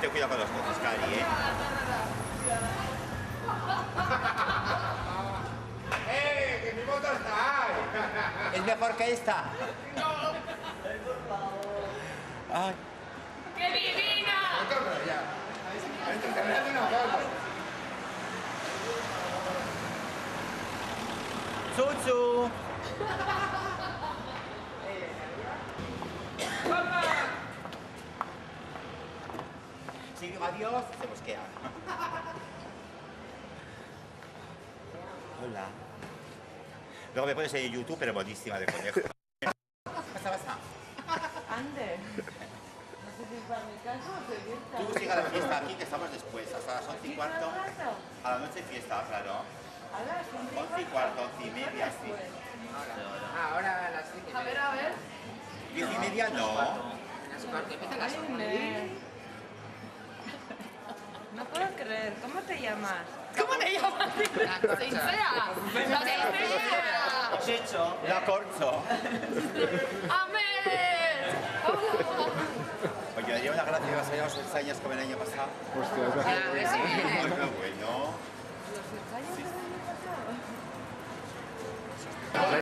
Ten cuidado con los ojos, Cari, ¿eh? ¡Que mi moto está ahí! ¿Es mejor que esta? No. Ay. ¡Qué divina! Pero ya. Terminate una foto. Chuchu. Si digo adiós, se mosquea. Hola. Luego me pones en YouTube, pero buenísima de conejo. Pasa. Ande. No sé si es para mi casa o fiesta. Tú sigue la fiesta aquí, que estamos después, hasta las 11:15. A la noche fiesta, claro. A las 11:15, 11:30, sí. Ahora a las 5. A ver. 10:30 no. Las 4 empiezan las 8. No puedo creer. ¿Cómo te llamas? ¿Cómo te llamas? ¡Sincera! ¡La sincera! Checho. La corcho. ¡Amén! Oye, daría una gracia que vas a llevar los ensayos como el año pasado. Hostia, es Ah, que sí. Muy bueno. ¿Los ensayos del año pasado?